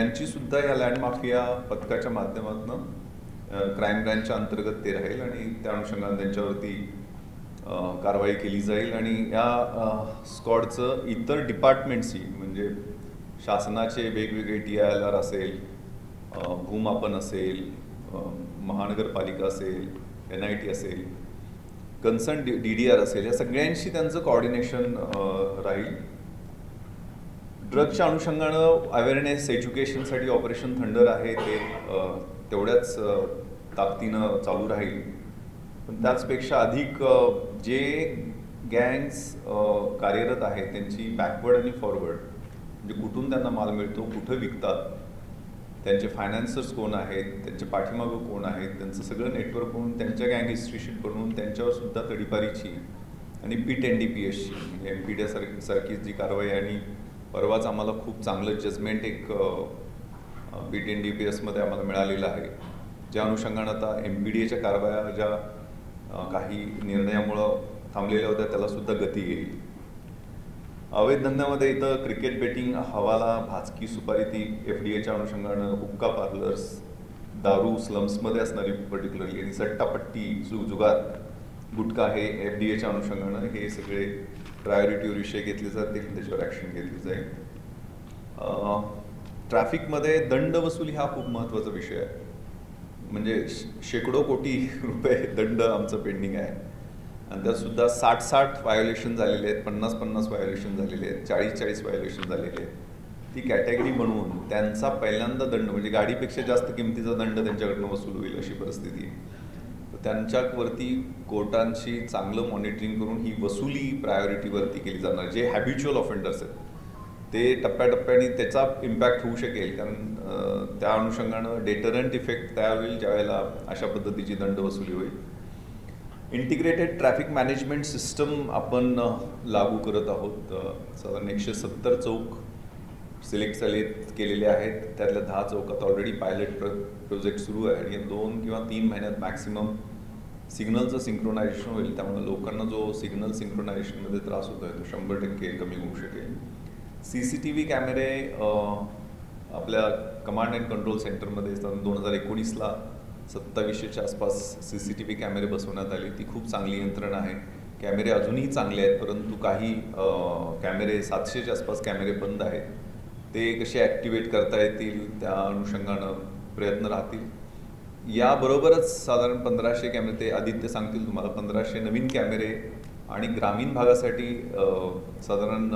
यांची सुद्धा या लँड माफिया पथकाच्या माध्यमातून क्राईम ब्रँचच्या अंतर्गत ते राहील आणि त्या अनुषंगाने त्यांच्यावरती कारवाई केली जाईल. आणि या स्क्वॉडचं इतर डिपार्टमेंट्सही म्हणजे शासनाचे वेगवेगळे TILR असेल, भूमापन असेल, महानगरपालिका असेल, NIT असेल, कन्सर्न DDR असेल, या सगळ्यांशी त्यांचं कोऑर्डिनेशन राहील. ड्रग्सच्या अनुषंगानं अवेअरनेस एज्युकेशनसाठी ऑपरेशन थंडर आहे ते तेवढ्याच ताकदीनं चालू राहील. पण त्याचपेक्षा अधिक जे गँग्स कार्यरत आहेत त्यांची बॅकवर्ड आणि फॉरवर्ड म्हणजे कुठून त्यांना माल मिळतो, कुठं विकतात, त्यांचे फायनान्सर्स कोण आहेत, त्यांचे पाठीमागं कोण आहेत, त्यांचं सगळं नेटवर्क करून त्यांच्या गँग हिस्ट्रीशीट बनवून त्यांच्यावर सुद्धा तडीपारीची आणि PIT NDPSची म्हणजे MPD सारखी जी कारवाई. आणि परवाच आम्हाला खूप चांगलं जजमेंट एक PIT NDPSमध्ये आम्हाला मिळालेलं आहे, ज्या अनुषंगानं आता MPDAच्या कारवाया ज्या काही निर्णयामुळं थांबलेल्या होत्या त्याला सुद्धा गती येईल. अवैध धंद्यामध्ये इथं क्रिकेट बेटिंग, हवाला, भाजकी सुपारी ती FDAच्या अनुषंगानं, हुक्का पार्लर्स, दारू स्लम्समध्ये असणारी पर्टिक्युलरली, आणि सट्टापट्टी, जुगार, गुटखा हे FDAच्या अनुषंगानं हे सगळे प्रायोरिटीवर विषय घेतले जातील, त्याच्यावर ॲक्शन घेतली जाईल. ट्रॅफिकमध्ये दंड वसुली हा खूप महत्त्वाचा विषय आहे. म्हणजे शेकडो कोटी रुपये दंड आमचं पेंडिंग आहे आणि त्यातसुद्धा 60 व्हायोलेशन झालेले आहेत, 50 व्हायोलेशन झालेले आहेत, 40 व्हायोलेशन झालेले आहेत. ती कॅटेगरी बनवून त्यांचा पहिल्यांदा दंड म्हणजे गाडीपेक्षा जास्त किमतीचा दंड त्यांच्याकडनं वसूल होईल अशी परिस्थिती आहे. तर त्यांच्यावरती कोर्टांशी चांगलं मॉनिटरिंग करून ही वसुली प्रायोरिटीवरती केली जाणार. जे हॅबिच्युअल ऑफेंडर्स आहेत ते टप्प्याटप्प्याने त्याचा इम्पॅक्ट होऊ शकेल, कारण त्या अनुषंगानं डेटरंट इफेक्ट तयार होईल ज्यावेळेला अशा पद्धतीची दंड वसुली होईल. इंटिग्रेटेड ट्रॅफिक मॅनेजमेंट सिस्टम आपण लागू करत आहोत. साधारण 170 चौक सिलेक्ट केलेले आहेत. त्यातल्या 10 चौकात ऑलरेडी पायलट प्रोजेक्ट सुरू आहे आणि 2 किंवा 3 महिन्यात मॅक्सिमम सिग्नलचं सिंक्रोनायझेशन होईल. त्यामुळे लोकांना जो सिग्नल सिंक्रोनायझेशनमध्ये त्रास होतो आहे तो 100% कमी होऊ शकेल. CCTV कॅमेरे आपल्या कमांड अँड कंट्रोल सेंटरमध्ये 2019ला 2700च्या आसपास CCTV कॅमेरे बसवण्यात आले. ती खूप चांगली यंत्रणा आहे. कॅमेरे अजूनही चांगले आहेत, परंतु काही कॅमेरे 700च्या आसपास कॅमेरे बंद आहेत. ते कसे ॲक्टिवेट करता येतील त्या अनुषंगानं प्रयत्न राहतील. याबरोबरच साधारण 1500 कॅमेरे, ते आदित्य सांगतील तुम्हाला, 1500 नवीन कॅमेरे आणि ग्रामीण भागासाठी साधारण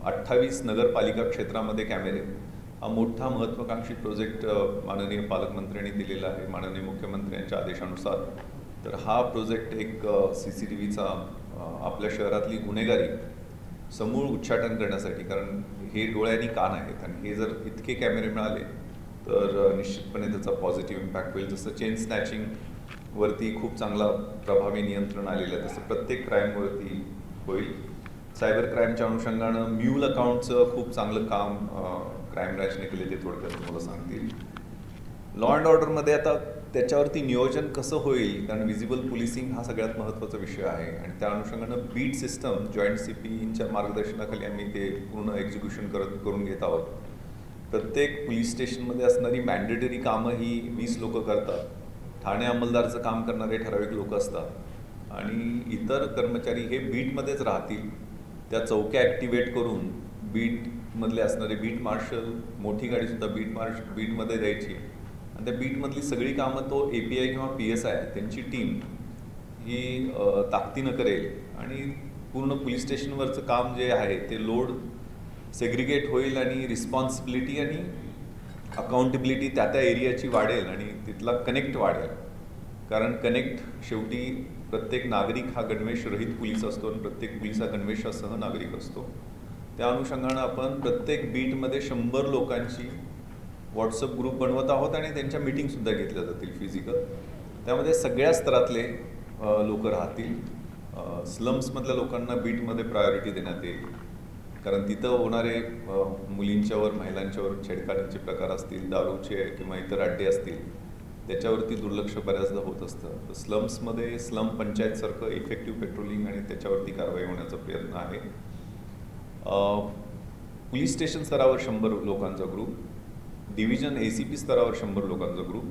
28 नगरपालिका क्षेत्रामध्ये कॅमेरे हा मोठा महत्त्वाकांक्षी प्रोजेक्ट माननीय पालकमंत्र्यांनी दिलेला आहे माननीय मुख्यमंत्र्यांच्या आदेशानुसार. तर हा प्रोजेक्ट एक CCTVचा आपल्या शहरातली गुन्हेगारी समूळ उच्चाटन करण्यासाठी, कारण हे डोळे आणि कान आहेत आणि हे जर इतके कॅमेरे मिळाले तर निश्चितपणे त्याचा पॉझिटिव्ह इम्पॅक्ट होईल. जसं चेन स्नॅचिंगवरती खूप चांगला प्रभावी नियंत्रण आलेलं आहे तसं प्रत्येक क्राईमवरती होईल. सायबर क्राईमच्या अनुषंगानं म्यूल अकाउंटचं खूप चांगलं काम क्राईम ब्रँचने केले, ते थोडक्यात तुम्हाला सांगतील. लॉ अँड ऑर्डरमध्ये आता त्याच्यावरती नियोजन कसं होईल, कारण व्हिजिबल पोलिसिंग हा सगळ्यात महत्त्वाचा विषय आहे आणि त्या अनुषंगानं बीट सिस्टम जॉईंट CPच्या मार्गदर्शनाखाली आम्ही ते पूर्ण एक्झिक्युशन करून घेत आहोत. प्रत्येक पोलीस स्टेशनमध्ये असणारी मॅन्डेटरी कामं ही 20 लोक करतात. ठाणे अंमलदारचं काम करणारे ठराविक लोक असतात आणि इतर कर्मचारी हे बीटमध्येच राहतील. त्या चौक्या ॲक्टिवेट करून बीटमधले असणारे बीट मार्शल, मोठी गाडीसुद्धा बीटमध्ये द्यायची आणि त्या बीटमधली सगळी कामं तो API किंवा PSI त्यांची टीम ही ताकदीनं करेल आणि पूर्ण पोलीस स्टेशनवरचं काम जे आहे ते लोड सेग्रिगेट होईल आणि रिस्पॉन्सिबिलिटी आणि अकाउंटेबिलिटी त्या एरियाची वाढेल आणि तिथला कनेक्ट वाढेल. कारण कनेक्ट शेवटी प्रत्येक नागरिक हा गणवेशरहित पोलीस असतो आणि प्रत्येक पोलीस हा गणवेशासह नागरिक असतो. त्या अनुषंगानं आपण प्रत्येक बीटमध्ये 100 लोकांची WhatsApp ग्रुप बनवत आहोत आणि त्यांच्या मीटिंगसुद्धा घेतल्या जातील फिजिकल. त्यामध्ये सगळ्या स्तरातले लोक राहतील. स्लम्समधल्या लोकांना बीटमध्ये प्रायोरिटी देण्यात येईल, कारण तिथं होणारे मुलींच्यावर महिलांच्यावर छेडखानीचे प्रकार असतील, दारूचे किंवा इतर अड्डे असतील, त्याच्यावरती दुर्लक्ष बऱ्याचदा होत असतं. तर स्लम्समध्ये स्लम पंचायतसारखं इफेक्टिव्ह पेट्रोलिंग आणि त्याच्यावरती कारवाई होण्याचा प्रयत्न आहे. पोलीस स्टेशन स्तरावर 100 लोकांचा ग्रुप, डिव्हिजन ACP स्तरावर 100 लोकांचा ग्रुप,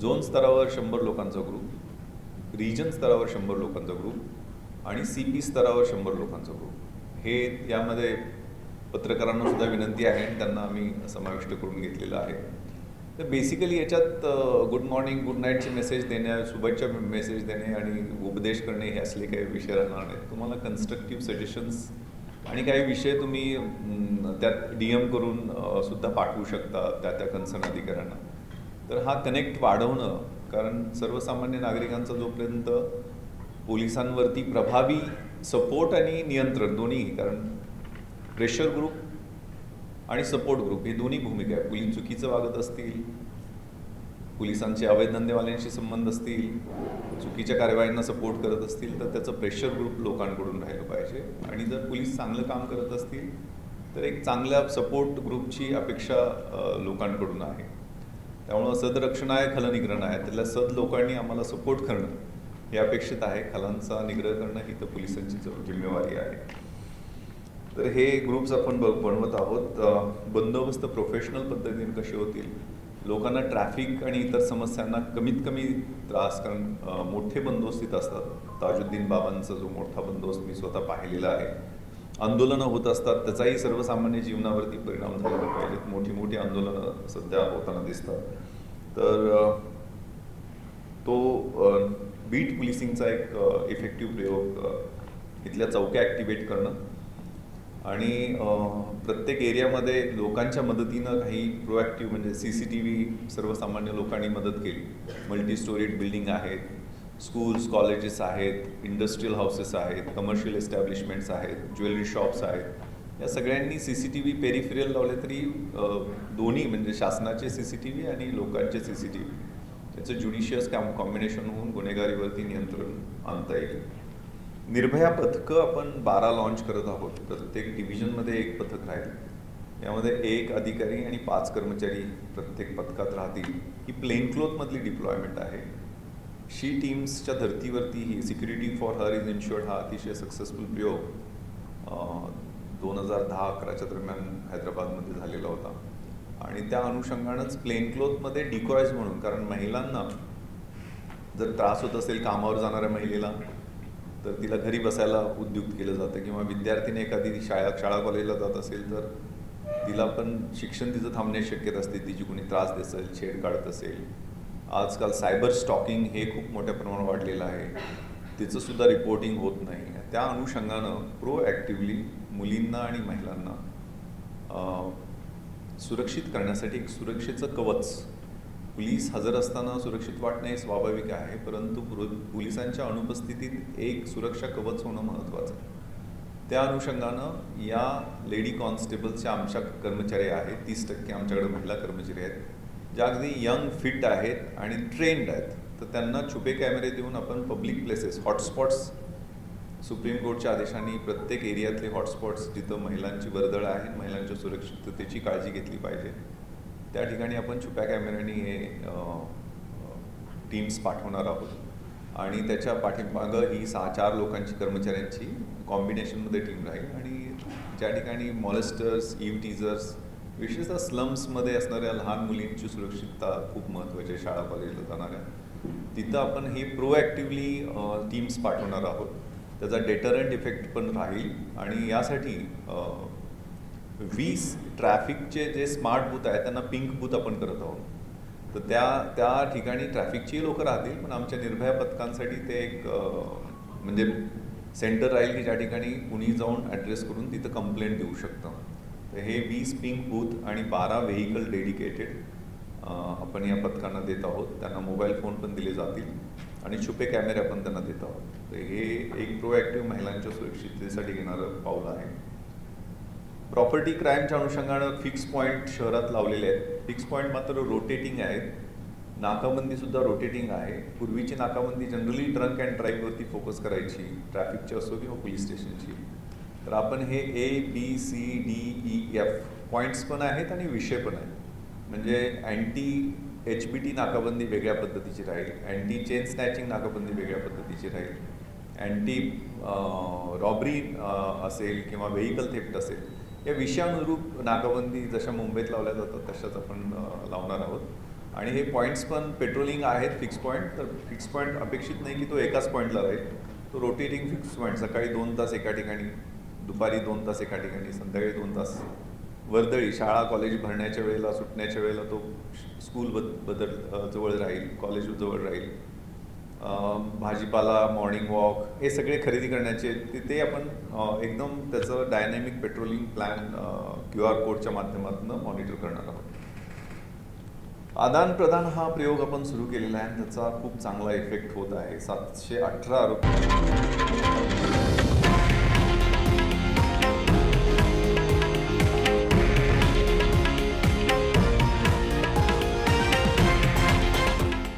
झोन स्तरावर 100 लोकांचा ग्रुप, रिजन स्तरावर 100 लोकांचा ग्रुप आणि CP स्तरावर 100 लोकांचा ग्रुप. हे यामध्ये पत्रकारांना सुद्धा विनंती आहे आणि त्यांना आम्ही समाविष्ट करून घेतलेलं आहे. तर बेसिकली याच्यात गुड मॉर्निंग गुड नाईटचे मेसेज देणे, शुभेच्छा मेसेज देणे आणि उपदेश करणे हे असले काही विषय राहणार नाहीत. तुम्हाला कन्स्ट्रक्टिव्ह सजेशन्स आणि काही विषय तुम्ही त्यात DM करून सुद्धा पाठवू शकता त्या कन्सर्न अधिकाऱ्यांना. तर हा कनेक्ट वाढवणं, कारण सर्वसामान्य नागरिकांचा जोपर्यंत पोलिसांवरती प्रभावी सपोर्ट आणि नियंत्रण दोन्ही, कारण प्रेशर ग्रुप आणि सपोर्ट ग्रुप हे दोन्ही भूमिका आहे. पोलीस चुकीचं वागत असतील, पोलिसांचे अवैध धंदेवाल्यांशी संबंध असतील, चुकीच्या कारवायांना सपोर्ट करत असतील, तर त्याचं प्रेशर ग्रुप लोकांकडून राहिलं पाहिजे. आणि जर पोलीस चांगलं काम करत असतील तर एक चांगल्या सपोर्ट ग्रुपची अपेक्षा लोकांकडून आहे. त्यामुळं सदरक्षणाय खलनिग्रहणाय, त्यातल्या सद लोकांनी आम्हाला सपोर्ट करणं हे अपेक्षित आहे. खलांचा निग्रह करणं ही तर पोलिसांची जिम्मेवारी आहे. तर हे ग्रुप्स आपण बनवत आहोत. बंदोबस्त प्रोफेशनल पद्धतीने कसे होतील, लोकांना ट्रॅफिक आणि इतर समस्यांना कमीत कमी त्रास, कारण मोठे बंदोबस्तीत असतात. ताजुद्दीन बाबांचा जो मोठा बंदोबस्त मी स्वतः पाहिलेला आहे, आंदोलनं होत असतात, त्याचाही सर्वसामान्य जीवनावरती परिणाम झालेला पाहिजेत. मोठी मोठी आंदोलनं सध्या होताना दिसतात. तर तो बीट पोलिसिंगचा एक इफेक्टिव्ह प्रयोग, इथल्या चौक्या ॲक्टिवेट करणं आणि प्रत्येक एरियामध्ये लोकांच्या मदतीनं काही प्रोॲक्टिव्ह, म्हणजे CCTV सर्वसामान्य लोकांनी मदत केली. मल्टी स्टोरीड बिल्डिंग आहेत, स्कूल्स कॉलेजेस आहेत, इंडस्ट्रियल हाऊसेस आहेत, कमर्शियल एस्टॅब्लिशमेंट्स आहेत, ज्वेलरी शॉप्स आहेत. या सगळ्यांनी CCTV पेरिफेरियल लावले तरी दोन्ही, म्हणजे शासनाचे CCTV आणि लोकांचे CCTV, त्याचं ज्युडिशियस कॉम्बिनेशन होऊन गुन्हेगारीवरती नियंत्रण आणता येईल. निर्भया पथकं आपण 12 लॉन्च करत आहोत. प्रत्येक डिव्हिजनमध्ये एक पथक राहील. यामध्ये 1 अधिकारी आणि 5 कर्मचारी प्रत्येक पथकात राहतील. ही प्लेन क्लोथमधली डिप्लॉयमेंट आहे. शी टीम्सच्या धर्तीवरती ही security for her is insured हा अतिशय सक्सेसफुल प्रयोग 2010-11च्या दरम्यान हैदराबादमध्ये झालेला होता. आणि त्या अनुषंगानंच प्लेन क्लोथमध्ये डिकॉयज म्हणून, कारण महिलांना जर त्रास होत असेल कामावर जाणाऱ्या महिलेला, तर तिला घरी बसायला उद्युक्त केलं जातं. किंवा विद्यार्थीने एखादी शाळा कॉलेजला जात असेल तर तिला पण शिक्षण तिचं थांबण्याची शक्यता असते, तिची कोणी त्रास देत असेल, छेड काढत असेल. आजकाल सायबर स्टॉकिंग हे खूप मोठ्या प्रमाणात वाढलेलं आहे, तिचंसुद्धा रिपोर्टिंग होत नाही. त्या अनुषंगानं प्रोॲक्टिव्हली मुलींना आणि महिलांना सुरक्षित करण्यासाठी एक सुरक्षेचं कवच, पोलीस हजर असताना सुरक्षित वाटणे हे स्वाभाविक आहे, परंतु पोलिसांच्या अनुपस्थितीत एक सुरक्षा कवच होणं महत्त्वाचं आहे. त्या अनुषंगानं या लेडी कॉन्स्टेबल्सच्या आमच्या कर्मचारी आहेत, 30% आमच्याकडे महिला कर्मचारी आहेत, ज्या अगदी यंग, फिट आहेत आणि ट्रेंड आहेत. तर त्यांना छुपे कॅमेरे देऊन आपण पब्लिक प्लेसेस, हॉटस्पॉट्स, सुप्रीम कोर्टच्या आदेशांनी प्रत्येक एरियातले हॉटस्पॉट्स जिथं महिलांची वर्दळ आहे, महिलांच्या सुरक्षिततेची काळजी घेतली पाहिजे, त्या ठिकाणी आपण छुप्या कॅमेऱ्यांनी हे टीम्स पाठवणार आहोत. आणि त्याच्या पाठीमागं ही 6-4 लोकांची कर्मचाऱ्यांची कॉम्बिनेशनमध्ये टीम राहील. आणि ज्या ठिकाणी मॉलेस्टर्स, ईव्ह टीजर्स, विशेषतः स्लम्समध्ये असणाऱ्या लहान मुलींची सुरक्षितता खूप महत्त्वाची आहे, शाळा कॉलेजला जाणाऱ्या, तिथं आपण हे प्रोॲक्टिव्हली टीम्स पाठवणार आहोत. त्याचा डेटरंट इफेक्ट पण राहील. आणि यासाठी 20 ट्रॅफिकचे जे स्मार्ट बूथ आहेत त्यांना पिंक बूथ आपण करत आहोत. तर त्या ठिकाणी ट्रॅफिकची लोकं राहतील, पण आमच्या निर्भया पथकांसाठी ते एक म्हणजे सेंटर राहील की ज्या ठिकाणी कुणी जाऊन ॲड्रेस करून तिथं कंप्लेंट देऊ शकतं. तर हे 20 पिंक बूथ आणि 12 व्हेकल डेडिकेटेड आपण या पथकांना देत आहोत. त्यांना मोबाईल फोन पण दिले जातील आणि छुपे कॅमेरे आपण त्यांना देत आहोत. तर हे एक प्रोॲक्टिव्ह महिलांच्या सुरक्षिततेसाठी घेणारं पाऊल आहे. प्रॉपर्टी क्राईमच्या अनुषंगानं फिक्स पॉईंट शहरात लावलेले आहेत. फिक्स पॉईंट मात्र रोटेटिंग आहेत. नाकाबंदीसुद्धा रोटेटिंग आहे. पूर्वीची नाकाबंदी जनरली ड्रंक अँड ड्राईव्हवरती फोकस करायची, ट्रॅफिकची असो किंवा पोलीस स्टेशनची. तर आपण हे ABCDEF पॉईंट्स पण आहेत आणि विषय पण आहेत. म्हणजे अँटी HBT नाकाबंदी वेगळ्या पद्धतीची राहील, अँटी चेन स्नॅचिंग नाकाबंदी वेगळ्या पद्धतीची राहील, अँटी रॉबरी असेल किंवा व्हेकल थेफ्ट असेल, या विषयानुरूप नाकाबंदी जशा मुंबईत लावल्या जातात तशाच आपण लावणार आहोत आणि हे पॉईंट्स पण पेट्रोलिंग आहेत फिक्स पॉईंट. तर फिक्स पॉईंट अपेक्षित नाही की तो एकाच पॉईंटला राहील, तो रोटेटिंग फिक्स पॉईंट. सकाळी 2 तास एका ठिकाणी, दुपारी 2 तास एका ठिकाणी, संध्याकाळी 2 तास वर्दळी. शाळा कॉलेज भरण्याच्या वेळेला, सुटण्याच्या वेळेला तो स्कूल जवळ राहील, कॉलेज जवळ राहील. भाजीपाला, मॉर्निंग वॉक हे सगळे खरेदी करण्याचे ते आपण एकदम त्याचं डायनॅमिक पेट्रोलिंग प्लॅन QR कोडच्या माध्यमातून मॉनिटर करणार आहोत. आदान प्रदान हा प्रयोग आपण सुरू केलेला आहे आणि त्याचा खूप चांगला इफेक्ट होत आहे. 718 आरोपी.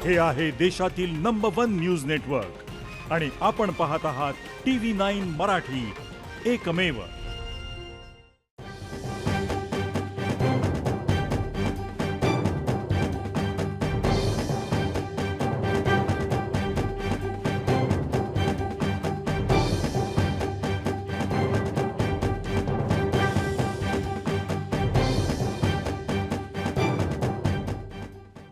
हे आहे देशातील नंबर 1 न्यूज नेटवर्क आणि आपण पाहत आहात TV9 मराठी, एकमेव.